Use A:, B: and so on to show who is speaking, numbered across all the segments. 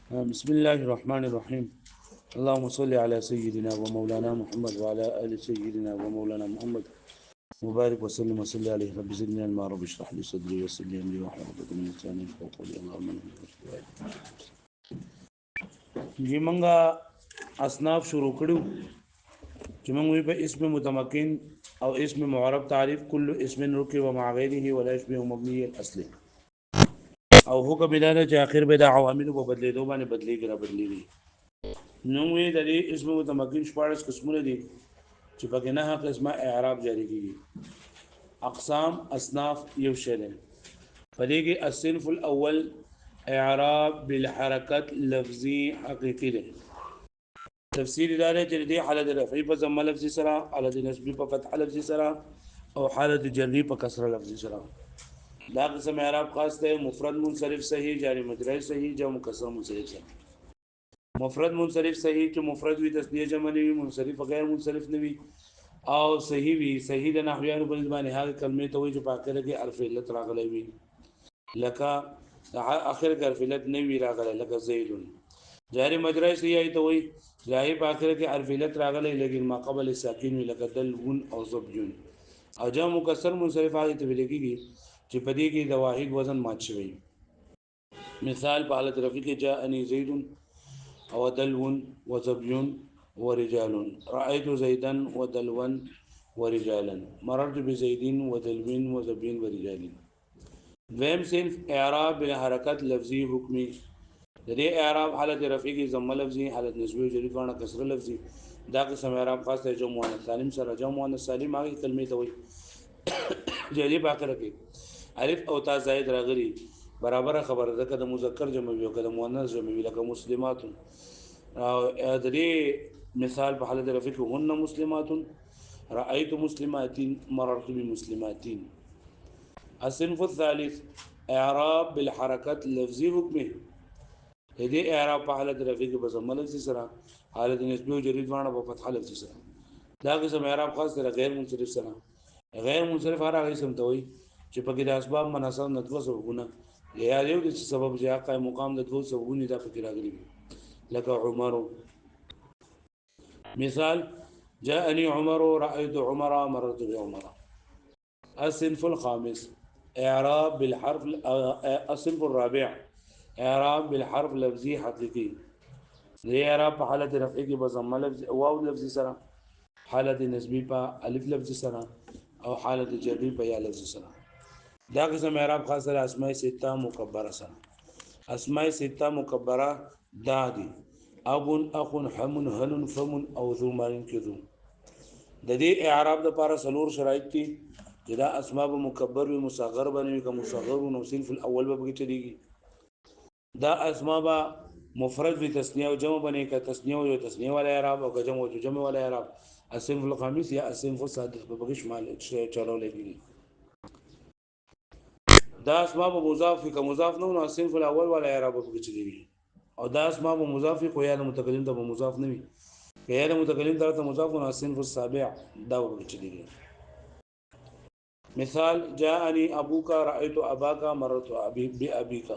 A: بسم الله الرحمن الرحيم. اللهم صل على سيدنا ومولانا محمد وعلى آل سيدنا ومولانا محمد وبارك وسلم وصلي عليه. رب زدني علما، رب اشرح لي صدري ويسر لي امري واحلل عقدة من لساني يفقهوا قولي. اللهم جی منګه اصناف شروع کړو چې موږ په اسم متمکن او اسم معرب تعریف کل اسم رکی و مع غیره ولا يشبه مبني الاصلي او هو کبیره چې اخر به د عوامل په بدلیدو باندې بدلیږي را بدلیږي. نو وی د دې اسم متمکن شپږ قسمونه دي چې پکې نه قسمه اعراب جاری کیږي. اقسام اصناف یو شله پدې کې الصنف الاول اعراب بالحرکت لفظي حقيقي ده. تفسیر اداره چې دې حالت رفعي په ضمه لفظي سره، حالت نسبي په فتح لفظي سره او حالت جری په کسره لفظي سره. دا قسم اعراب خاص ده مفرد منصرف صحیح، جاری مجرور صحیح، جمع مکسر منصرف صحیح. مفرد منصرف صحیح چې مفرد وي تسنیه جمع نه وي، منصرف غیر منصرف نه وي او صحیح وي. صحیح د نحویانو په باندې هغه کلمې ته وایي چې په اخر کې حرف علت راغلی وي، لکه اخر کې حرف علت نه وي راغلی، لکه زید. جاری مجرور صحیح ته وایي ظاهر په اخر کې حرف علت راغلی لیکن ما قبل ساکن وي، لکه دلون او زبجون. او جمع مکسر منصرف هغه ته ویل کېږي چې په دې کې د واحد وزن مات شوی. مثال په حالت رفع کې جاءني زید او دلو وزبي ورجال، رأيت زيدا ودلوا ورجالا، مررت بزيد ودلو وزبي ورجال. دویم صنف اعراب بالحرکت لفظی حکمی. د دې اعراب حالت رفعی کې ضمه لفظی، حالت نسبی او جری کونه کسره لفظی. دا قسم اعراب خاص دی جمع مؤنث سالم سره. جمع مؤنث سالم هغه کلمې ته وایي جری په اخر کې الف او تا زائد راغلي برابر خبره ده کده مذکر جمع وي او کده مؤنث جمع وي، لکه مسلمات. او د دې مثال په حالت رفع کې هن مسلمات، رأيت مسلمات، مررت بمسلمات. الصنف الثالث اعراب بالحركات لفظي حکمه. دې اعراب په حالت رفع کې بضمه لفظي سره، حالت نسبی او جری دواړه په فتحه لفظي سره. دا قسم اعراب خاص دی غیر منصرف سره. غیر منصرف هغه قسم ته وایي چې پکې د اسباب مناسب نه دوه سببونه یا یو د سبب چې قائم مقام د دوه سببونه دا پکې راغلي وي، لکه عمر. مثال جاءني عمر، رأيت عمر، مررت بعمر. الصنف الخامس اعراب بالحرف الصنف الرابع اعراب بالحرف لفظي حقيقي. دې اعراب په حالت رفعي کې بضمه لفظ واو لفظي سره، حالت نسبی په الف لفظي سره او حالت جری په یا لفظي سره. دا قسم اعراب خاص سره اسماء سته مکبره سره. اسماء سته مکبره دا دي اب، اخ، حم، هن، فم او ذو مالن کذو. د دې اعراب د لپاره څلور شرایط دي چې دا اسماء مکبر وي، مصغر بنوي که مصغر نو صنف الاول به کې چلیږي. دا اسماء مفرد وي تثنیه او جمع بنوي، که تثنیه او تثنیه والا اعراب او که جمع او جمع والا اعراب. الصنف الخامس یا الصنف السادس به کې شمال چلو لګي. دا اسماء مضاف که مضاف نو الصنف الاول والا اعراب به کې چلیږي. او دا اسماء مضاف کو یا متکلم ته مضاف نه وي، که یا متکلم ته مضاف نو الصنف السابع دا به کې چلیږي. مثال جاءني ابوك، رأيت اباك، مررت بابيك.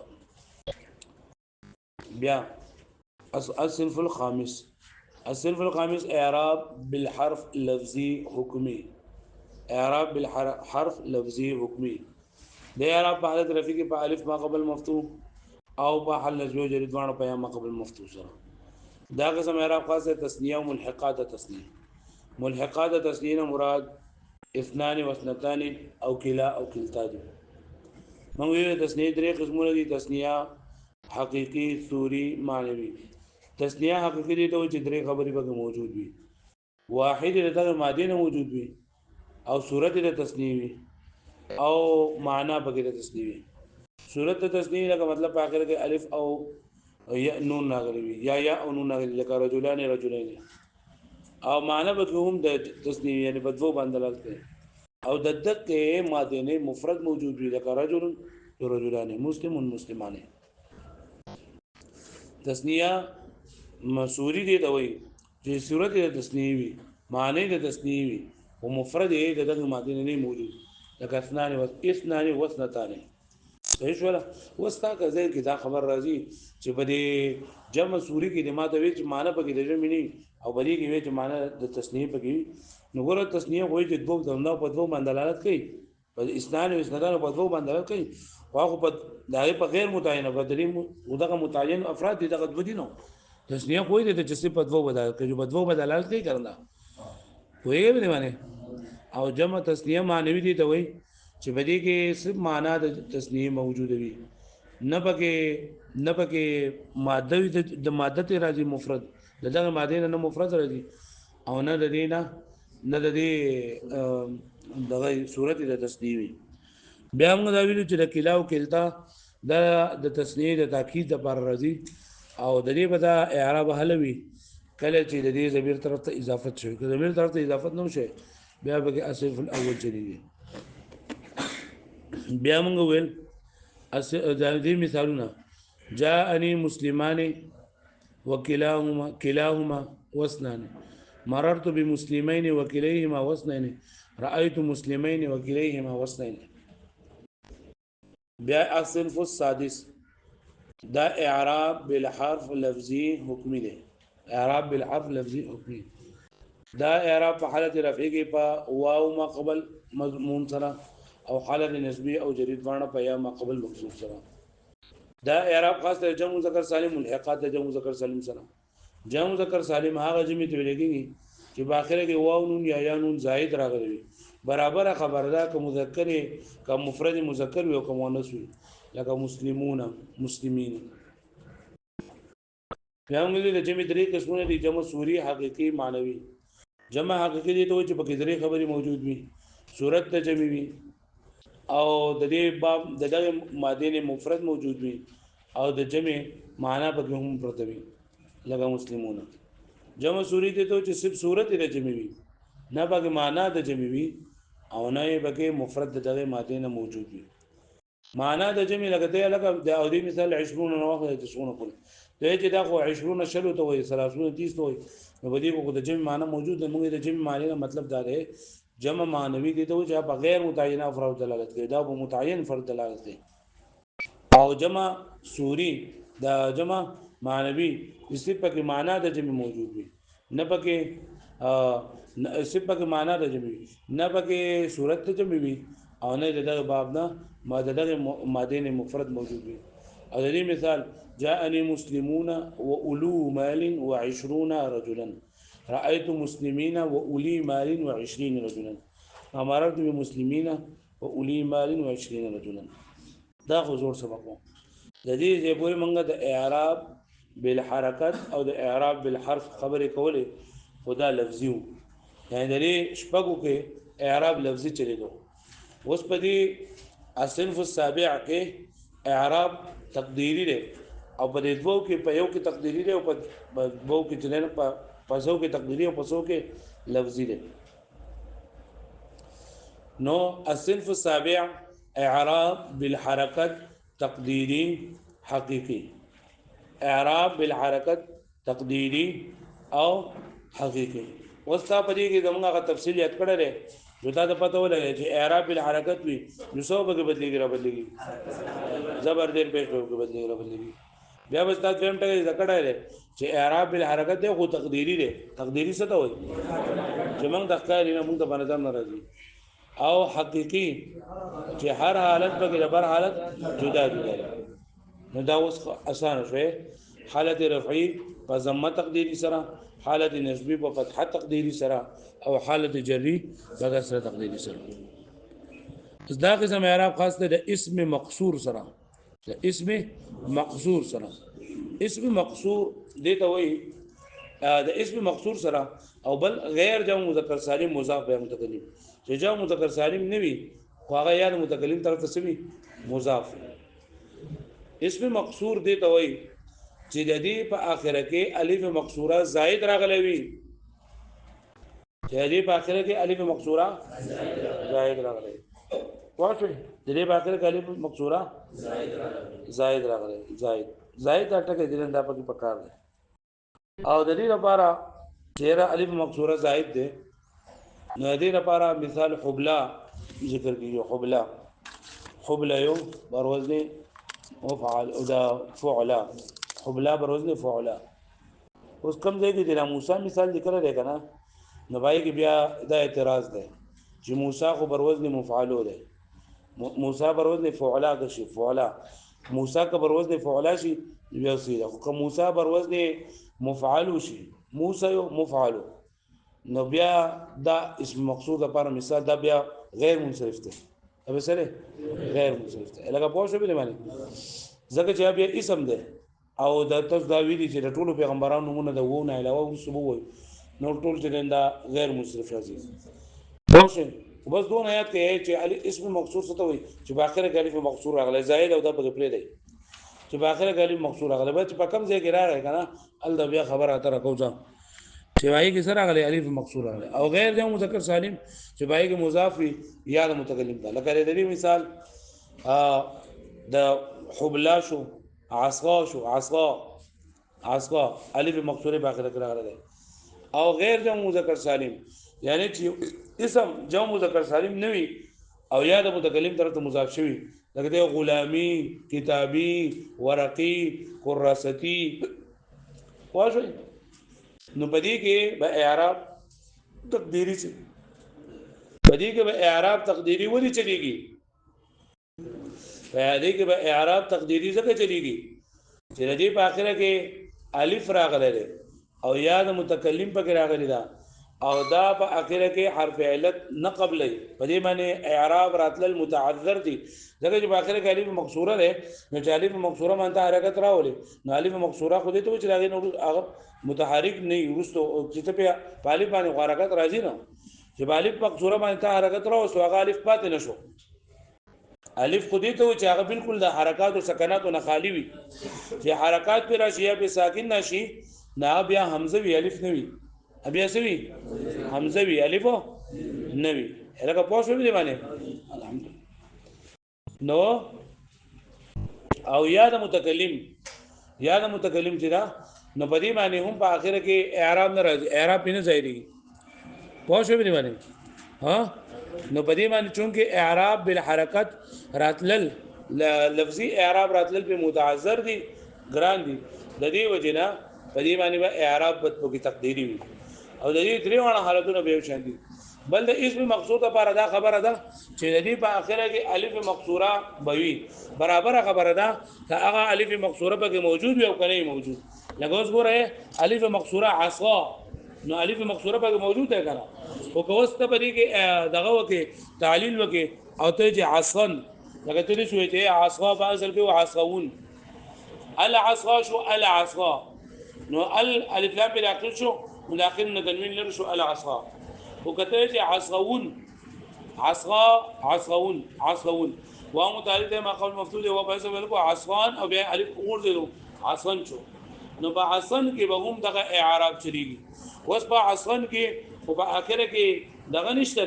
A: بیا الصنف الخامس. الصنف الخامس اعراب بالحرف لفظي حكمي. اعراب بالحرف لفظي حكمي. د اعراب په حالت رفع کې په الف ما قبل مفتوح او په حال نسبی او جری دوانه په یا ما قبل مفتوح سره. دا قسم اعراب خاصه تثنیه او ملحقات تثنیه. ملحقات تثنیه مراد اثنان و اثنتان او کلا او کلتا دي. موږ ویل تثنیه درې قسمونه دي: تثنیه حقیقی، صوری، معنوي. تثنیه حقیقی دي ته چې درې خبرې به موجود وي، واحد د ماده نه موجود وي او صورت د تثنیه وي او معنا بغیر تثنیه وي. صورت د تثنیه لکه مطلب په اخر کې الف او یا نون راغلي وي، یا او نون راغلي، لکه رجلان رجلین. او معنا به هم د تثنیه یعنی په دوه باندې راځي. او د دقه ماده نه مفرد موجود وي، لکه رجل رجلان، مسلم مسلمان. تثنیه مسوری دی دوی چې صورت د تثنیه وي، معنی د تثنیه وي او مفرد د دغه ماده نه موجود، لکه اثنان و اثنان و اثنتان. صحیح شولا وستا که ځای کې دا خبر راځي چې په دې جمع سوري کې د ماته وی چې معنی پکې د جمع نه او بلی کې وی چې معنی د تسنیه پکې نو ګوره تسنیه وایي چې دوه دنده په دوه باندې دلالت کوي په اسناد او اسنادانو په دوه باندې دلالت کوي واخو په دغه په غیر متعینه په دې دغه متعین افراد دغه دوه دي نو تسنیه کوئی دې چې په دوه بدل کوي په دوه بدل دلالت کوي کړنده وایي به باندې او جمع تسنیه معنوي دي ته وایي چې په دې کې صرف معنا د تسنیه موجود وي نه پکې ماده د ماده ته راځي مفرد دغه ماده نه مفرد راځي او نه د دې نه د دې دغه صورت د تسنیه وي بیا موږ دا ویلو چې د کلا او کلتا د تسنیه د تاکید لپاره راځي او د دې په دا اعراب حلوي کله چې د دې ضمیر طرف ته اضافت شوی که ضمیر طرف ته اضافت نه شي بیا به اصل الاول چلیږي بیا موږ ویل د دې مثالونه جاءني مسلمان وكلاهما واثنان مررت بمسلمين وكليهما واثنين رأيت مسلمين وكليهما واثنين بیا الصنف السادس دا اعراب بالحرف لفظي حکمی دی اعراب بالحرف لفظي حکمی دا اعراب په حالت رفعی کې په واو ما قبل مضمون سره او حالت نسبی او جرید ورنه په یا ما قبل مکسور سره دا اعراب خاص ته جمع مذکر سالم ملحقات د جمع مذکر سالم سره جمع مذکر سالم هغه جمع ته لګي چې په اخره کې واو نون یا نون زائد راغلي برابر خبردار که مذکر که مفرد مذکر وي او که مؤنث وي لکه مسلمون مسلمین بیا موږ د جمع درې قسمونه دي جمع سوري حقيقي معنوي جمع حقيقي دي ته چې په کې درې خبري موجود وي صورت د جمع وي او د دې باب دغه ماده نه مفرد موجود وي او د جمع معنا په کې هم پرته وي لکه مسلمون جمع سوري دي ته چې صرف صورت د جمع وي نه پکې معنا د جمع وي او نه پکې مفرد دغه ماده نه موجود وي معنا د جمع لګته لکه د او دې مثال 20 نو واخله 90 کول دا چې دا خو 20 شلو ته وي 30 30 ته وي نو بدی کو د جمع معنا موجود ده موږ د جمع معنی مطلب دا دی جمع معنوي دي ته چې په غیر متعینه افراد دلالت کوي دا په متعین فرد دلالت کوي او جمع سوري دا جمع معنوي اسی په معنا د جمع موجود وي نه پکې اسی په معنا د جمع نه پکې صورت د جمع وي او نه دغه باب نه ماده مفرد موجود وي او د دې مثال جاءني مسلمون واولو مال و20 رجلا رأيت مسلمين واولي مال و20 رجلا امرت بمسلمين واولي مال و20 رجلا دا خو زور سبق د دې چې پوری منګه د اعراب بالحرکت او د اعراب بالحرف خبرې کولې خدا لفظي یعنی د دې شپږو کې اعراب لفظي چلی دو اوس په دې الصنف السابع کې اعراب تقديري دی او په دې دوو کې په یو کې تقديري دی او په دوو کې چلنه په پسو کې تقديري او پسو کې لفظي دی نو الصنف السابع اعراب بالحركه تقديري حقيقي اعراب بالحركه تقديري او حقيقي وستا په دې کې زموږه تفصیل یاد کړل جو تا ته پته ولګي چې اعراب بالحرکت وي نو څو به بدلېږي را بدلېږي زبر دیر پېښ به بدلېږي را بدلېږي بیا به تاسو فهم ټکی ذکر دی چې اعراب بالحرکت دی خو تقديري دی تقديري څه ته وایي چې موږ د ښکاري نه موږ ته باندې ځم ناراضي او حقيقي چې هر حالت په کې بر حالت جدا جدا نو دا اوس اسانه شوی حالت رفعي په ضمه تقديري سره حالت نسبی په فتحه تقديري سره او حالت جری په کسره تقديري سره دا قسم اعراب خاص ده د اسم مقصور سره د اسم مقصور سره اسم مقصور دته وای د اسم مقصور سره او بل غیر جمع مذکر سالم مضاف به متکلم چې جمع مذکر سالم نه وي خو هغه یا متکلم طرف ته سوي مضاف اسم مقصور دته وای چې د دې په اخره کې الف مقصوره زائد راغلی وي چې د دې په اخره کې الف مقصوره زائد راغلی واښوي د دې په اخره کې الف مقصوره زائد راغلی زائد اټکه دې نه پکې پکار دی او د دې لپاره چیرې الف مقصوره زائد ده نو د دې لپاره مثال حبلا ذکر کیږي حبلى یو بر وزن مفعل او دا فعلا حبلا بر وزن فعلا. اوس کم ځای کې د موسی مثال ذکر دی کنه نو پای کې بیا دا اعتراض دی چې موسی خو بر وزن مفعلو دی موسی بر وزن فعلا شي فعلا موسی کا بر وزن فعلا شي بیا سیده خو موسی بر وزن مفعل شي موسی یو مفعل نو بیا دا اسم مقصود لپاره مثال دا بیا غیر منصرف دی به سره غیر منصرف دی لکه پوه شو به معنی ځکه چې بیا اسم دی او د تاسو دا ویلي چې د ټولو پیغمبرانو نمونه د وو نه علاوه سبو وي نو ټول چې دا غیر منصرف راځي پوه شو بس دون آیات کې چې اسم مقصور څه ته وي چې په اخر کې الف مقصور راغلی زائد او دا په پرې دی چې په اخر کې الف مقصور راغلی به په کم ځای کې راغی کنه ال دا بیا خبره اتره کوځه چې وايي کې سره غلي الف مقصور راغلی او غیر جمع مذکر سالم چې وايي کې مضاف یا د متکلم ده لکه د دې مثال د حبلا شو عصا شو عصا الف مقصور په اخر کې راغلی او غیر جمع مذکر سالم یعنی چې اسم جمع مذکر سالم نوي او یا د متکلم طرف ته مضاف شوی لکه د غلامی کتابی ورقی قراصتی واجب نو بدی کې به اعراب تقدیری چي بدی کې به اعراب تقدیری ولې چلیږي بدی کې به اعراب تقدیری څنګه چلیږي چې د دې په اخره کې الف راغلی دی او یا د متکلم پکې راغلی دا او دا په اخره کې حرف علت نه قبلې په دې معنی اعراب راتل المتعذر دي ځکه چې په اخره کې الف مکسوره ده نو چې الف مکسوره مانته حرکت راولي نو الف مکسوره خو دې ته چې راغی نو هغه متحرک نه ورستو چې په الف باندې حرکت راځي نو چې الف مکسوره باندې حرکت راوځي هغه الف پاتې نشو الف خو دې ته چې هغه بالکل د حرکات او سکنات نه خالی وي چې حرکات پر راشي یا په ساکن نشي نه بیا حمزه وی الف نه وي بیا سوي حمزه وی الف نه وي هغه پوه شو دې باندې الحمدلله نو او یا د متکلم چې دا نو په دې باندې هم په اخره کې اعراب نه راځي اعراب نه ځایږي پوه شو دې باندې ها نو په دې باندې چونکه اعراب بالحرکت راتلل لفظي اعراب راتلل په متعذر دي ګران دي د دې وجنه په دې باندې اعراب په تقديري وي او د دې درې وړه حالتونه به شان دي بل د اسم مقصود لپاره دا خبره ده چې د دې په اخره کې الف مقصوره بوي برابر خبره ده چې هغه الف مقصوره به موجود وي او کنه موجود لکه اوس ګوره الف مقصوره عصا نو الف مقصوره به موجود ده کنه او کوسته په دې کې دغه وکي تعلیل وکي او ته چې عصن لکه ته شوې چې عصا په اصل کې عصاون العصا شو العصا نو الف لام په داخل شو مداخل نه تنوین لري شو العصا وکته چې عصاون و متعلق ما قول مفتوح او په اساس ولکو عصان او بیا الف ورزلو عصن شو نو په عصن کې به هم دغه اعراب چلیږي اوس په عصن کې او په اخره کې دغه نشته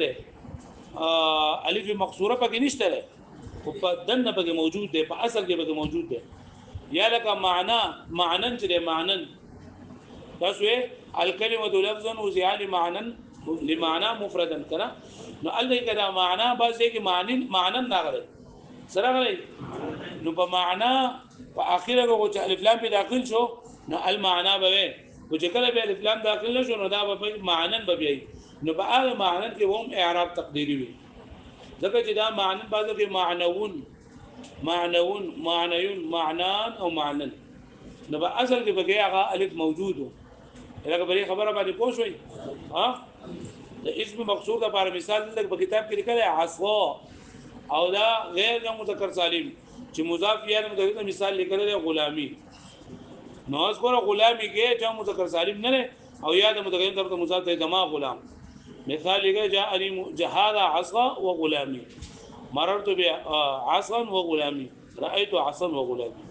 A: الف مقصوره پکې نشته او په دنه پکې موجود دی په اصل کې پکې موجود دی یا لکه معنن چې معنن تاسو الکلمه لفظا وزعل لمعنى مفردا کنا نو الدې کدا معنا باسه کې معنن راغلی سره غلی نو په معنا په اخره کې چې الف لام په داخل شو نو المعنا به او چې کله به الف لام داخل نشو نو دا به معنن به وي نو په هغه معنن کې هم اعراب تقديري وي ځکه چې دا معنن باسه کې معنون معنان او معنن نو په اصل کې به هغه الف موجود لکه بری خبره باندې پوه شوي ها د اسم مقصود لپاره مثال لکه په کتاب کې لیکل عصا او دا غیر جمع مذکر سالم چې مضاف یا مذکر مثال لیکل دی غلامی نو اس کو غلامی کې جمع مذکر سالم نه او یا د متکلم طرف ته مضاف ته جمع غلام مثال لیکل جاءني جهاد عصا وغلامي مررت بعصا وغلامي رايت عصا وغلامي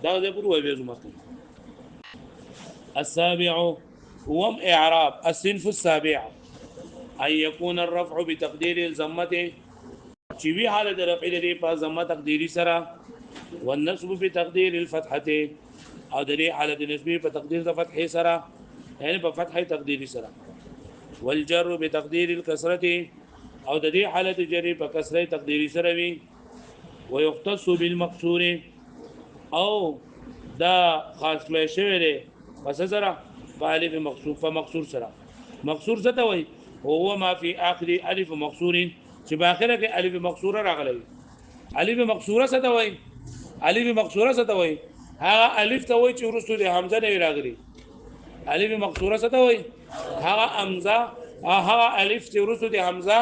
A: دا د پرو وایي زموږ السابع وم اعراب الصنف السابع ان يكون الرفع بتقدير الضمه چې وی حالت رفع لري په ضمه تقديري سره والنصب بتقدير الفتحه او د دې حالت نسبی په تقدیر د فتحې سره یعنی په فتحې تقدیری سره والجر بتقدير الكسره او د دې حالت جری په کسره تقدیری سره وي ويختص بالمقصور او دا خاص کړی شوی دی پس سره فالف مقصور فمقصور سره مقصور څه ته وایي هو ما فی اخر الف مقصور چې باخره کې الف مقصوره راغلی الف مقصوره څه ته وایي الف مقصوره څه ته وایي هغه الف ته وایي چې وروسته د حمزه نه راغلی الف مقصوره څه ته وایي هغه حمزه هغه الف چې وروسته د حمزه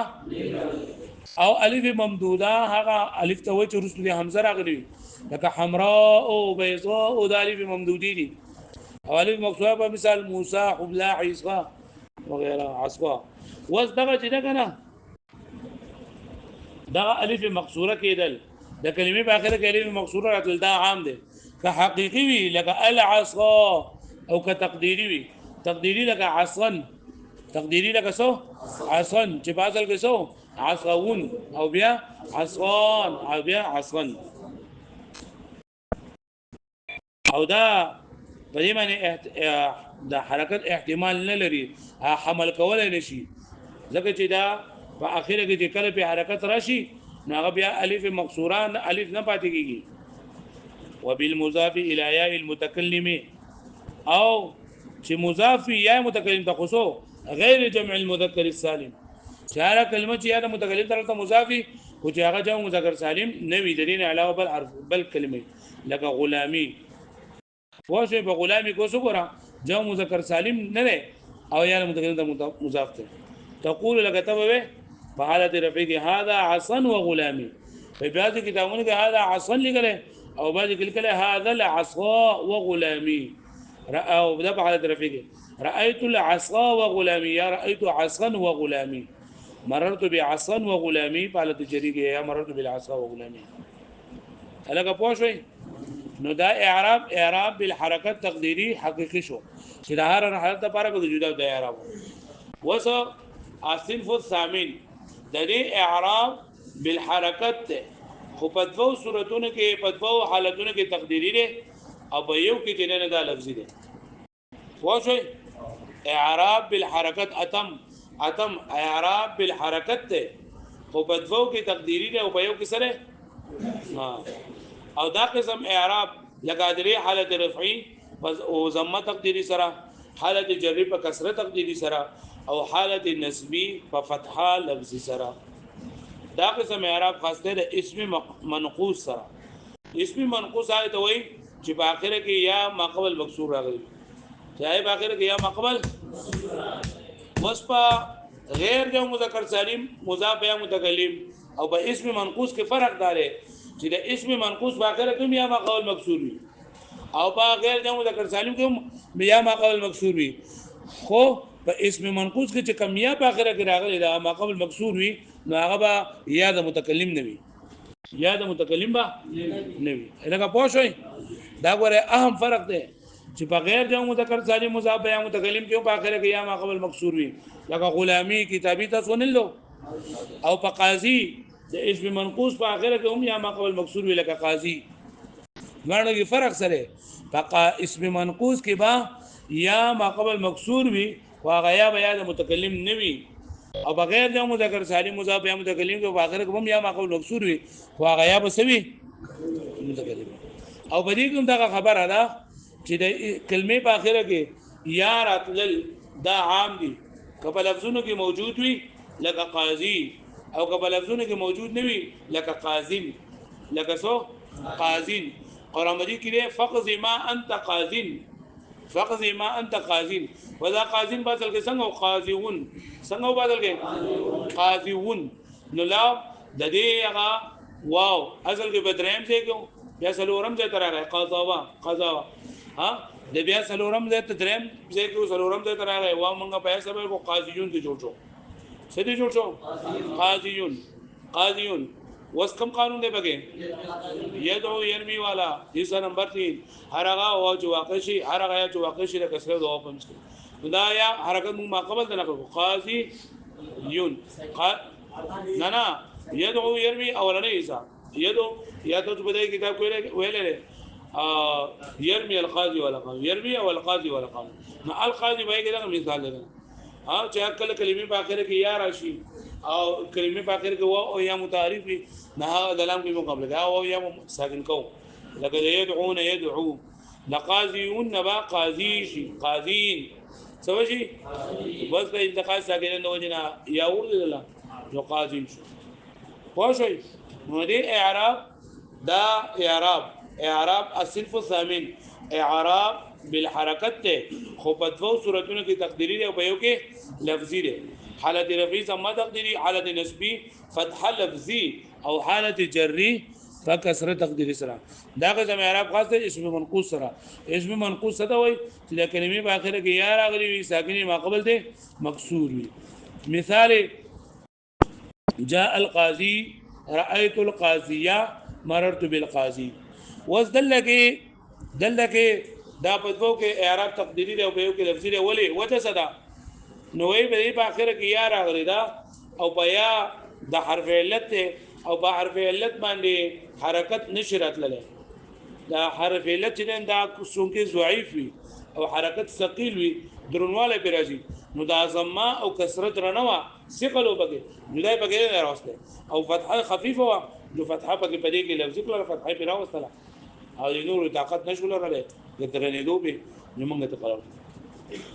A: او الف ممدوده هغه الف ته وایي چې وروسته د حمزه راغلی لکه حمراء او بيضاء او د الف ممدودی دي او الف مقصوره په مثال موسی حبلا عیسی وغیرہ عصوا وس دغه چې ده کنه دغه الف مقصوره کېدل د کلمې په اخر کې الف مقصوره راتل دا عام دي که حقيقي وي لکه العصا او که تقديري وي تقديري لکه عصا تقديري لکه سو عصا چې بازل کې سو عصاون او بیا عصان او بیا عصن او دا په دې باندې د حرکت احتمال نه لري حمل کولای نشي ځکه چې دا په اخره کې چې کله په حرکت راشي نو هغه بیا الف مقصوران الف نه پاتې کیږي وبالمضاف الى ياء المتكلم او چې مضاف یا متکلم تخصو غیر جمع المذکر السالم چاره کلمه چې یا د متکلم طرف ته مضافي او چې هغه جمع مذکر سالم نه وي د دې علاوه بل حرف بل کلمه لکه غلامی واشه په غلامی کو سګورا جمع مذکر سالم نه ده او یا متکلم ته مضاف ته تقول لك تبوي په حالت رفع کې هذا عصا وغلامي په بعض کتابونو کې هذا عصا لګله او بعض کې لیکل هذا العصا وغلامي او ده په حالت رفع کې رايت العصا وغلامي يا رايت عصا وغلامي مررت بعصا وغلامي په حالت جری کې یا مررت بالعصا وغلامي هلکه پوښوي نو دا اعراب بالحرکت تقديري حقيقي شو چې د هر حالت لپاره به جدا د اعراب وس الصنف الثامن د دې اعراب بالحرکت خو په دوو صورتونو کې په دوو حالتونو کې تقديري دي او په یو کې چې نه دا لفظي دي واښوي اعراب بالحرکت اتم اعراب بالحرکت ته خو په دوو کې تقديري دي او په یو کې سره او دا قسم اعراب لکه درې حالت رفعي او ضمه تقديري سره حالت جر په کسره تقديري سره او حالت نسبی په فتحه لفظي سره دا قسم اعراب خاصه د اسم منقوص سره اسم منقوص هغه ته وایي چې په اخر کې یا ما قبل مکسور راغلی چې په اخر کې یا ما قبل وصفه غیر جو مذکر سالم مضاف یا متکلم او په اسم منقوص کې فرق دار چې د اسم منقوص په اخر کې یا ما قبل مکسور وي او په غیر جو مذکر سالم کې یا ما قبل مکسور وي خو په اسم منقوص کې چې کم یا په اخره کې راغلی دا ما قبل مکسور وي نو هغه به یا د متکلم نه وي یا د متکلم به نه وي لکه پوه شئ دا ګوره اهم فرق دی چې په غیر جمع مذکر سالم مضاف یا متکلم کې په اخره کې یا ما قبل مکسور وي لکه غلامی کتابی تاسو نه لو او په قاضي د اسم منقوص په اخره کې هم یا ما قبل مکسور وي لکه قاضي ورنه کې فرق سره په اسم منقوص کې با یا ما قبل مکسور وي واغیا بیا د متکلم نوي او بغیر د مذکر سالم مضاف یا متکلم کې په اخره کې هم یا ما قبل مکسور وي واغیا بسوي متکلم او بدی کوم دا خبره ده چې د کلمې په اخره کې یا راتل دا عام دي کله لفظونو کې موجود وي لکه قاضي او کله لفظونو کې موجود نه وي لکه قاضٍ لکه سو قاضٍ قرآن مجید کې فقض ما انت قاضٍ فقض ما انت قاضٍ وذا قاضٍ بدل کې څنګه قاضيون څنګه بدل کې قاضيون نو لا د دې هغه واو اصل کې بدریم ځای کې بیا سلورم ځای تر راغی قضا ها د بیا سلورم ځای ته دریم ځای کې سلورم ځای تر راغی واو مونږه په سبب کو قاضيون ته جوړ شو څه دي جوړ شو قاضيون وس کم قانون دی بګي یدعو يرمي والا حصہ نمبر 3 هر هغه او چې واقع شي هر هغه چې واقع شي د کسره دوا پمس دا یا حرکت مو ما قبل نه کو قاضي یون نه یدعو يرمي اولنې حصہ یدعو یا ته په دې کتاب کې ویلې يرمي القاضي ولا قانون يرمي او القاضي ولا قانون نو القاضي به کې دا مثال ده ها چې کله کلمې په اخر کې یا راشي او کلمه په اخر کې واو او یا متعارف وي نه هغه د لام کې مقابله ده او یا ساکن کو لکه يدعون يدعو لقاضيون نبا قاضي شي قاضين سوجي بس د انتقال ساکن د وجنا یا ورل نو قاضي شو پوښي نو دې اعراب دا اعراب الصنف الثامن اعراب بالحرکت ته خو په دوو صورتونو کې تقدیری دی او په یو کې لفظي دی حالت رفعی ضمه تقدیری حالت نسبی فتح لفظی او حالت جری فکسره تقدیری سره دا قسم اعراب خاص دی اسم منقوص سره اسم منقوص څه وایي چې د کلمې په اخر کې یا راغلی وي ساکنه ما قبل دی مکسور وي مثال جاء القاضي رايت القاضيه مررت بالقاضي دلکه دا په دوه کې اعراب تقدیری دی او په یو کې لفظي دی ولی وجه صدا نو وی به په اخر کې یا راغلی دا او په یا د حرف علت او په حرف علت باندې حرکت نشرت لله دا حرف علت چې دا څونکه ضعیف وي او حرکت ثقيل وي درنواله پر راځي نو دا ضمه او کسرت رنوا ثقل وبګي نو دا بګي نه راوسته او فتحه خفيفه وا نو فتحه پکې پدې کې لفظ کله فتحه پر راوستله او د نور طاقت نشول راغله کترنې دوبه نو موږ ته قرار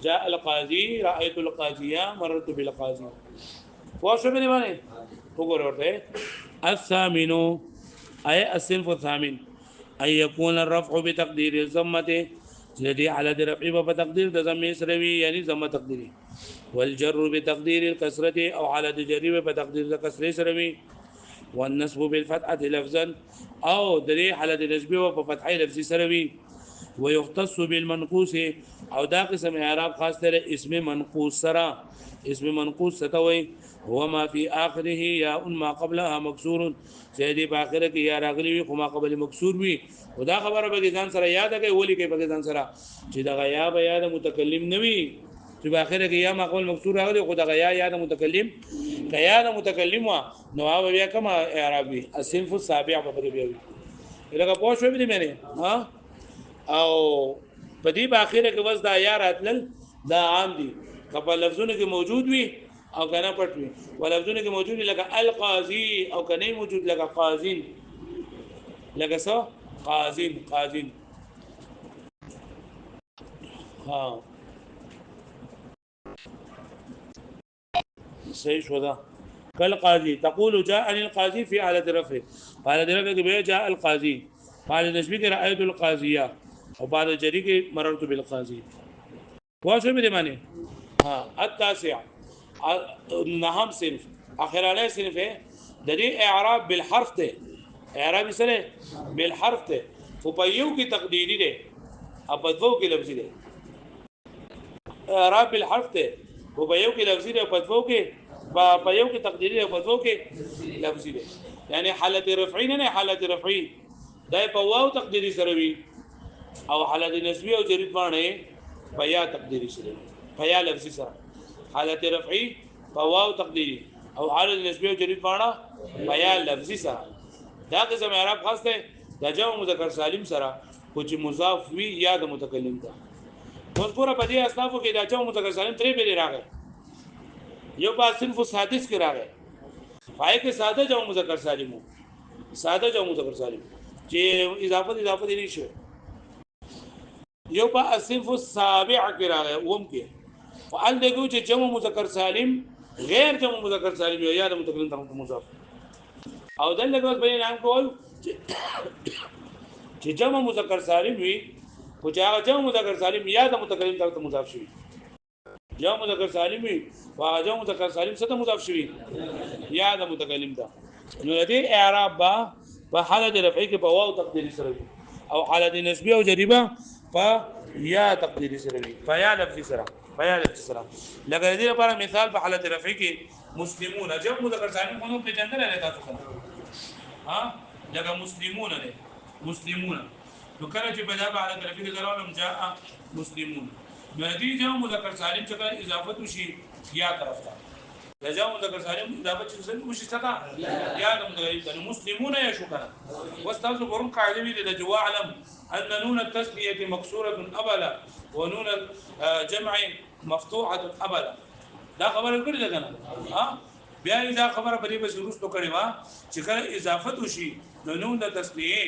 A: جاء القاضي رايت القاضيه مررت بالقاضي واشو بني باندې وګورئ الثامن اي الصنف الثامن اي يكون الرفع بتقدير الضمه الذي على الرفع بتقدير ضمه سروي يعني ضمه تقديري والجر بتقدير الكسره او على الجر بتقدير الكسره سروي والنصب بالفتحه لفظا او دري على النسب وفتحه لفظي سروي ويختص بالمنقوص او دا قسم اعراب خاص ته اسم منقوص سره اسم منقوص ستوي هو ما في اخره یا ما قبلها مكسور سيدي په اخره کې یا راغلي وي خو ما قبل مکسور وي او دا خبره به ځان سره یاد کړئ ولي کې به ځان سره چې دا یا به یاد متکلم نوي چې په اخره کې یا ما قبل مکسور راغلي خو دا یا یاد متکلم کیا دا متکلم وا نو هغه بیا کوم اعرابي الصنف السابع په دې بیا لکه پوه شو به دې مې ها او په دې باخره کې وځ دا یا راتل دا عام دي کله لفظونه کې موجود وي او کنه پټ وي ولفظونه کې موجود لکه القاضي او کنه موجود لکه قاضين لکه څه قاضين ها صحیح شو ده كالقاضي تقول جاءني القاضي في حالة رفع حالة رفع جاء القاضي حالة نسبي رأيت القاضية او بعد جری کې مررت بالقاضي واښو مې معنی ها التاسع نهم صنف اخرانه صنف ہے د دې اعراب بالحرف ته اعراب سره بالحرف ته او په یو کې تقدیری ده او په دوه کې لفظي ده اعراب بالحرف ته او په یو کې لفظي ده په دوه کې په یو کې تقدیری ده په دوه کې لفظي ده یعنی حالت رفعی نه حالت رفعی دا په واو تقدیری سره وي او حالت نسبی او جری باندې فیا تقدیری سره فیا لفظي سره حالت رفعی فواو تقدیری او حالت نسبی او جری باندې فیا لفظي سره دا قسم اعراب خاص ده د جمع مذکر سالم سره خو چې مضاف وي یا د متکلم ده اوس پورا په دې اسنافو کې د جمع مذکر سالم ترې به راغی یو په صنف السادس کې راغی پای کې ساده جمع مذکر سالم ساده جمع مذکر سالم چې اضافه دي نشي یو په الصنف السابع کې راغی اوم کې فعل دغه چې جمع مذکر سالم غیر جمع مذکر سالم یا د متکلم ته مضاف او دلته بیان نام کول چې جمع مذکر سالم وي او چې هغه جمع مذکر سالم یا د متکلم ته مضاف شي جمع مذکر سالم وي او هغه جمع مذکر سالم څخه مضاف شي یا د متکلم ته نو دې اعراب په حالت رفعی کې په واو تقدیری سره او حالت نسبی او جریبه په یا تقدیری سره فیا لفظی سره لکه دې لپاره مثال په حالت رفعی کې مسلمون جمع مذکر سالم خو په جندل نه تاسو سره ها لکه مسلمون نو کله چې په دا حالت رفعی کې ضرورم جاء مسلمون نو دې جمع مذکر سالم چې اضافه شي یا طرف ته د جمع مذکر سالم اضافه چې څنګه وشي څنګه یا د متغیر مسلمون یا شو کنه واستاذ قرن قاعده وی د جوا علم ان نون التسبيه مكسوره ابلا ونون الجمع مفتوحه ابلا دا خبر کړی ده کنه ها بیا دا خبره بری به شروع تو کړي وا چې کله اضافت وشي نو نون د تسنیه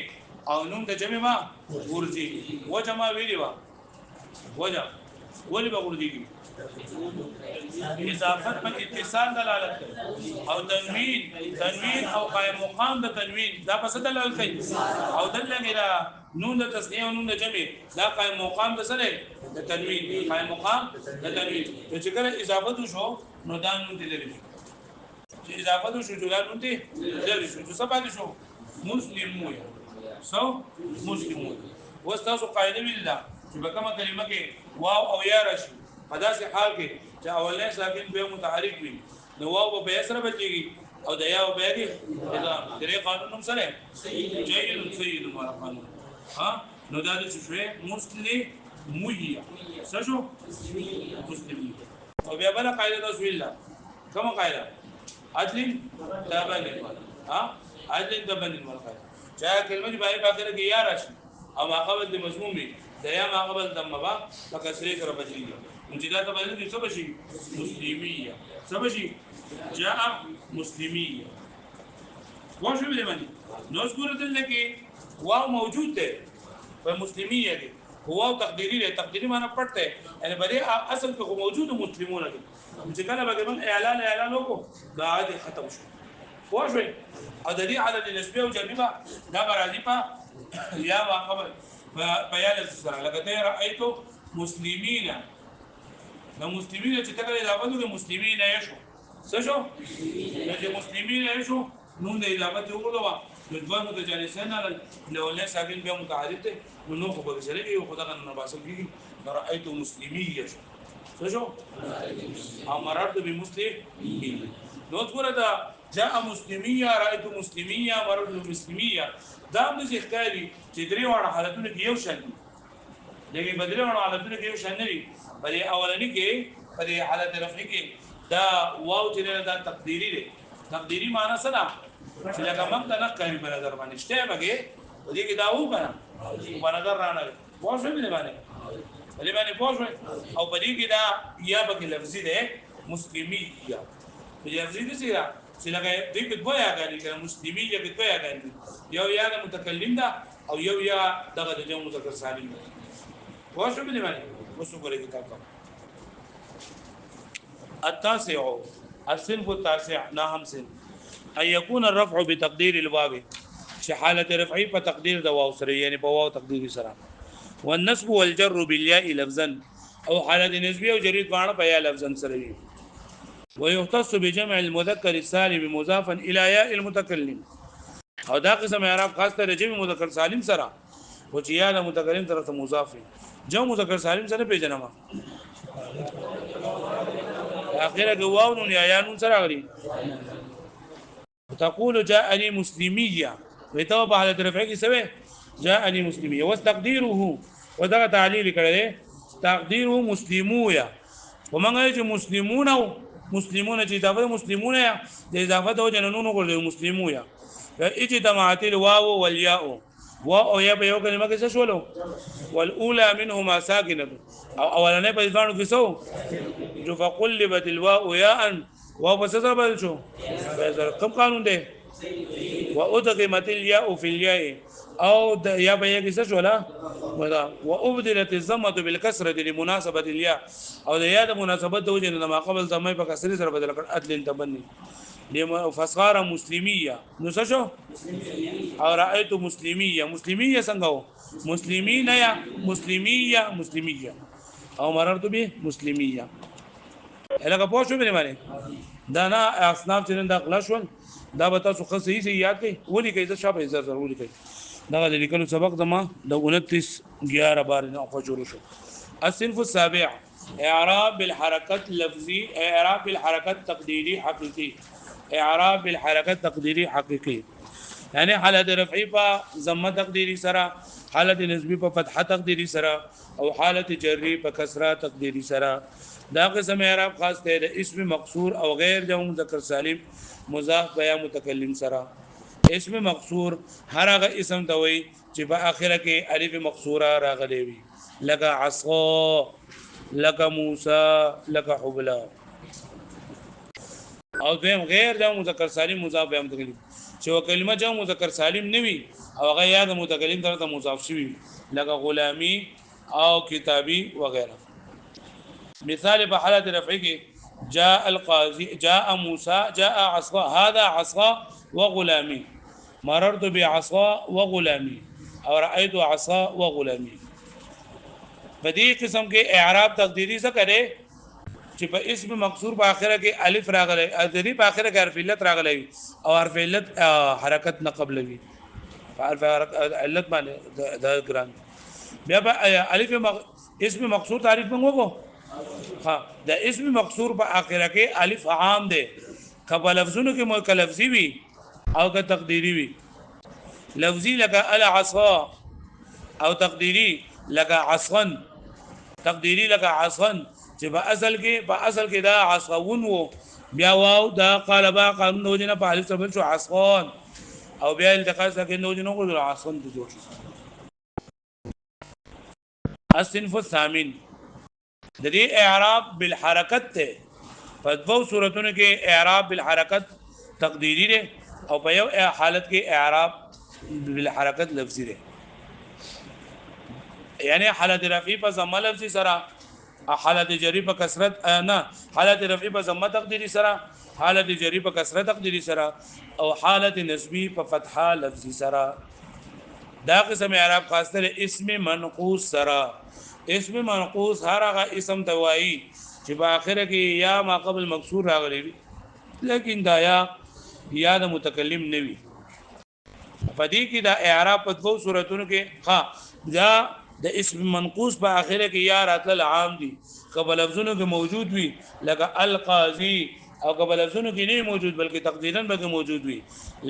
A: او نون د جمع ما ورځي و جمع ویلی وا وجه ولی به ورځي اضافت په اتصال دلالت کوي او تنوین او قائم مقام د تنوین دا پس دلالت کوي او دلته دا نون د تسنیه او نون د جمع دا قائم مقام د سره د تنوین قائم مقام د تنوین چې کله اضافت وشو نو دا نون دي لري چې اضافت وشو جوړه نون دي لري شو څه باندې شو مسلمون سو مسلمون واستاسو قاعده ویل دا چې په کومه کلمه کې واو او یا راشي په داسې حال کې چې اولنی ساکن به متحرک وي نو واو به سره بچيږي او د یا او به دي دا درې قانون هم سره سید مر قانون ها نو دا د څه مسلم مویا څه شو مسلم او بیا بل قاعده د رسول الله کومه قاعده عدل تبني ها عدل تبني القاعده چا کلمه دی باندې باندې کې یا راشي او ما قبل د مضمون وي د یا ما قبل د مبا فکسری سره بچيږي انجدا ته باندې څه بشي مسلمیه څه بشي جاء مسلمیه واش به باندې نو ذکر دل کې واو موجود ده په مسلمیه کې واو تقديري له تقديري معنی پټه یعنی بری اصل کې موجود مسلمون دي چې کله به من اعلان وکړو دا عادي ختم شو واش او د دې عدد نسبي او جمعي دا راځي په یا ما قبل بیان سره لکه رأيتو مسلمین د مسلمین چې تکړه اضافه د مسلمین یشو څه شو د مسلمین یشو نون د اضافه وګړو نو دوه متجانسین له له ساکن به متعارف ته نو خو به سره یو خدای نه باسل کیږي رأيتو مسلمین یشو څه شو امرت بمسلمین نو څوره دا جاء مسلميه رأيت مسلميه مرد مسلميه دا موږ ښکاري چې درې وړ حالتونه کې یو شان دي لکه بدري وړ حالتونه کې یو شان نه دي په اولنی کې په حالت رفعي کې دا واو چې دا تقديري دي تقديري معنی څه ده چې لکه موږ ته نه کوي په نظر باندې شته بګي دې کې دا و کنه په نظر رانه واښو به باندې پوښوي او په دې کې دا یا بګي لفظي ده مسلميه په لفظي دي چې لکه دې په دوه یاګانې کړه مسلمي یا په دوه یاګانې یو یا د متکلم ده او یو یا دغه د جمع مذکر سالم ده واښو به باندې وسو ګورې کتاب التاسع الصنف التاسع نهم سن ان يكون الرفع بتقدير الواو چې حالت رفعي په تقدير د واو سره یعنی په واو تقديري سره والنصب والجر بالياء لفظا او حالت نسبي او جريد باندې په یا لفظا سره وي ويختص بجمع المذكر السالم مضافا الى ياء المتكلم او دا قسم اعراب خاص ته جمع مذکر سالم سره او چې یا د متکلم طرف مضاف جمع مذکر سالم سره پیژنما اخره کې واو نون یا نون سره غري تقول جاءني مسلميه وتو په حالت رفع کې سوي جاءني مسلميه واستقديره ودا تعليل کړي تقديره مسلمويا ومنګه چې مسلمون چې اضافه مسلمون یا د اضافه د جنونو ګرځي مسلمويا اجتماعت الواو والياء واو یا په یو کلمه کې څه شولو والاولى منهما ساکنه او اولنې په ځانو کې سو جو فقلبت الواو ياء واو په څه بدل شو کوم قانون دی وادغمت الياء في الياء او د یا په یو کې څه شولا وابدلت الضمه بالكسره لمناسبه الياء او د یا د مناسبت د وجه نه ما قبل ضمه په کسره سره بدل کړ عدل تبني لما فصغار مسلميه نو څه شو او رايت مسلميه څنګه و مسلمین یا مسلميه او مررت به مسلميه هلکه پوه شو به باندې دا نه اصناف چې دا خلاصول دا به تاسو خو صحیح یاد کړئ ولي کې ځا شابه ضروري کوي دا د لیکلو سبق دما د 29 11 بار نه فجر شو الصنف السابع اعراب بالحركات لفظي اعراب بالحركات تقديري حقيقي اعراب بالحركات تقديري حقيقي یعنی حالت رفعی په ضمه تقديري سره حالت نسبی په فتحه تقديري سره او حالت جری په کسره تقديري سره دا قسم اعراب خاص ته د اسم مقصور او غیر جمع مذکر سالم مضاف بیا متکلم سره اسم مقصور هر هغه اسم ته وي چې په اخره کې الف مقصوره راغلي وي لك عصا لك موسى لك حبلى او دویم غیر جمع مذکر سالم مضاف به متکلم چې کلمه جمع مذکر سالم نه وي او هغه یا د متکلم طرف ته مضاف شوی لکه غلامی او کتابی وغیرہ. مثال په حالت رفعی کې جاء القاضي جاء موسى جاء عصا هذا عصا وغلامي مررت بعصا وغلامي او رايت عصا وغلامي. په دې قسم کې اعراب تقدیری څه کوي چې په اسم مقصور په اخره کې الف راغلی ادری په اخره کې حرف علت راغلی او حرف علت حرکت نه قبلوي حرف علت باندې د ګران بیا په الف اسم مقصور تعریف موږ وکړو. ها د اسم مقصور په اخره کې الف عام ده کله لفظونو کې مو لفظي وي او که تقدیری وي. لفظي لکه العصا او تقدیری لکه عصا تقدیری لکه عصا چې په اصل کې دا عصاون وو بیا واو دا قالبا قانون د وجنه په الف سره شو عصان او بیا التقاء سره د وجنه کو عصان د جوړ شو. الصنف الثامن د دې اعراب بالحرکت ته په دوه صورتونو کې اعراب بالحرکت تقدیری ده او په یو حالت کې اعراب بالحرکت لفظي ده. یعنی حالت رفعی په ضمه لفظي سره حالت جری په کسرت نه حالت رفعی په ضمه تقدیری سره حالت جری په کسرت تقدیری سره او حالت نسبی په فتحه لفظي سره. دا قسم اعراب خاص تر اسم منقوص سره. اسم منقوص هر هغه اسم توایی چې په اخره کې یا ما قبل مکسور راغلی وي لیکن دا یا د متکلم نه وي. په دې کې دا اعراب په دوه صورتونو کې ها دا د اسم منقوص په اخره کې یا راتل عام دي قبل لفظونو کې موجود وي لکه القاضي او قبل لفظونو کې نه موجود بلکې تقدیرا به موجود وي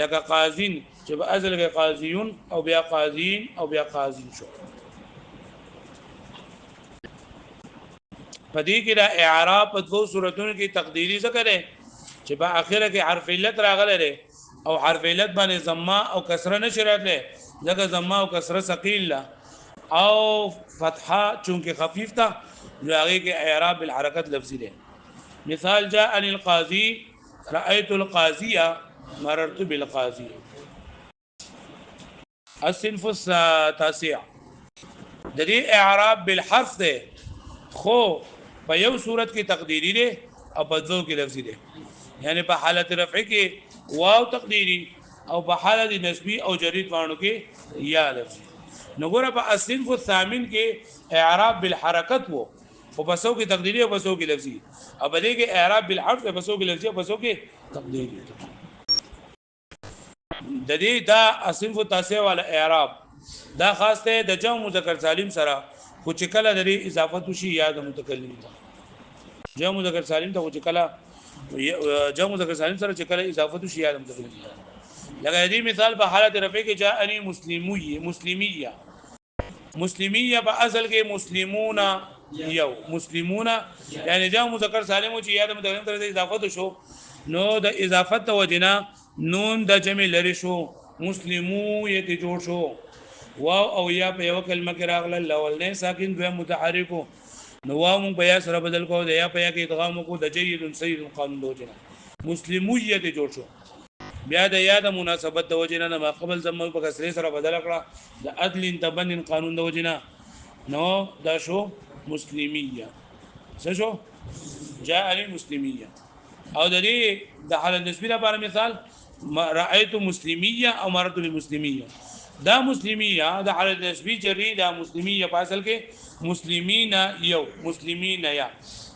A: لکه قاضین چې په اصل کې قاضیون او بیا قاضین او بیا قاضین شو. په دې کې دا اعراب په دوه صورتونو کې تقدیری ذکر ہے چې په اخره کې حرف علت راغلی دی او حرف علت باندې ضمه او کسره نشي راتلی ځکه ضمه او کسره ثقيل او فتحه چونکه خفیف تا جو هغه کې اعراب بالحرکت لفظي ده. مثال جاءني القاضي رايت القاضيه مررت بالقاضي. الصنف التاسع د دې اعراب بالحرف ده خو په یو صورت کې تقدیری ده او په دوه کې لفظي ده. یعنی په حالت رفع کې واو تقدیری او په حالت نسبی او جری وانو کې یا لفظي. نګوره په الصنف الثامن کې اعراب بالحرکت وو او پسو کې تقدیری او پسو کې لفظي او بلې کې اعراب بالحرف او پسو کې لفظي او پسو کې تقدیری. د دې دا الصنف التاسع والا اعراب دا خاص ته د جمع مذکر سالم سره خو چې کله د دې اضافه شي یا د متکلم ته جمع مذکر سالم ته خو چې کله جمع مذکر سالم سره چې کله اضافه شي یا د متکلم ته. لکه دې مثال په حالت رفع کې جاءني مسلمیه مسلمیه په اصل کې مسلمون یو مسلمون یعنی جمع مذکر سالم چې یا د متکلم ته اضافه شو نو د اضافت وجنا نون د جمع لري شو مسلمو یته جوړ شو واو او یا په یو کلمه کې راغله الاولنه ساکن دوه متحرکو نو واو مون بیا سره بدل کو د یا په یا کې ادغام کو د جید سید قانون دوجنا مسلمو یته جوړ شو. بیا د یا د مناسبت د وجنه نه ما قبل زمو په کسره سره بدل کړه د عدل تبنن قانون د وجنه نو دا شو مسلمیه څه شو جاء مسلمیه. او د دې د حالت نسبی لپاره مثال رأيت مسلمیه او مررت بالمسلمیه. دا مسلمیه د حالت نسبی جری دا مسلمیه په اصل کې مسلمین یو مسلمین یا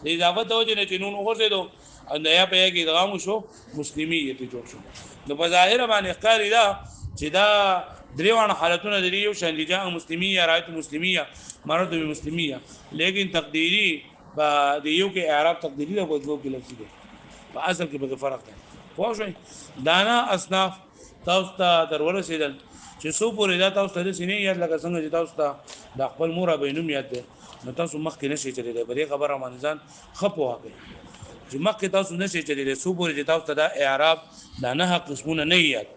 A: د اضافه د وجنه چې نون وګرځیدو او یا په کې ادغام شو مسلمیه ته جوړ شو. نو په ظاهر باندې ښکاری دا چې دا دریوان حالتونه د یو شان دي جاء مسلمیه رایت مسلمیه مررت بالمسلمیه لیکن تقدیری د یو کې اعراب تقدیری او دوه کې لفظي دي په اصل کې به فرق دی. خو شوي دانا اصناف تاسو ته درورسیدل چې سو پورې دا تاسو ته سینې یاد لکه څنګه چې تاسو ته د خپل مور بینوم یاد ده نو تاسو مخکې نشئ چلېدای په دې خبره باندې ځان خپو واکئ چې مخکې تاسو نشئ چلېدای سو پورې چې تاسو ته دا اعراب دا نه قسمونه نه یاد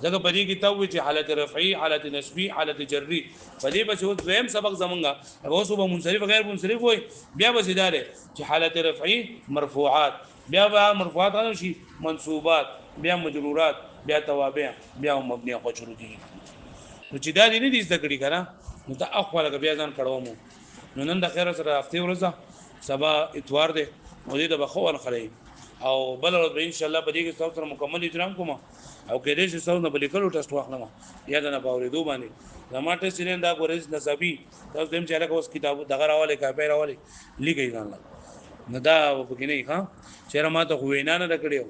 A: ځکه په دې کې ته چې حالت رفعی حالت نسبی حالت جری په دې به اوس دویم سبق زمونږه هغه اوس به منصرف غیر منصرف وي بیا به زیاده چې حالت رفعی مرفوعات بیا به مرفوعات راشي منصوبات بیا مجرورات بیا توابع بیا مبني خو شروع دي نو چې دا دې نه دي زده کړي کنه نو ته اخواله بیا ځان کړو مو نو نن د خیر سره هفته ورځه سبا اتوار دی او دې د بخوان خلې او بل ورځ ان شاء الله په دې کې تاسو سره مکمل اجرام کوم او کې دې چې تاسو نه بلې کړو ټیسټ واخلم یا دا نه باورې دوه باندې زما ټیسټ نه دا ګورې نصابي تاسو دیم چې هغه اوس کتاب دغه راواله کاپی راواله لیکي ځان نه دا وګینه ښا چیرې ما ته وینا نه کړیو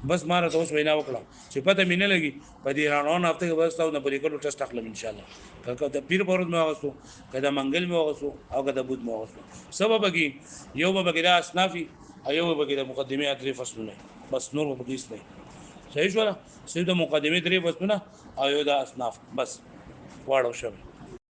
A: بس ما راته اوس وینا وکړه چې پته مې نه لګي په دې روان هفته کې بس تاسو نه بلې کړو ټیسټ اخلم ان شاء الله کله د پیر پروز مې واغسو کله منګل مې واغسو او کله بود مې واغسو سبب کې یو به کې دا اسنافي ایو به کې د مقدمه اترې فصلونه بس نور به کې نه صحیح شو صرف د مقدمه درې فصلونه او یو د اسناف بس واړو شوی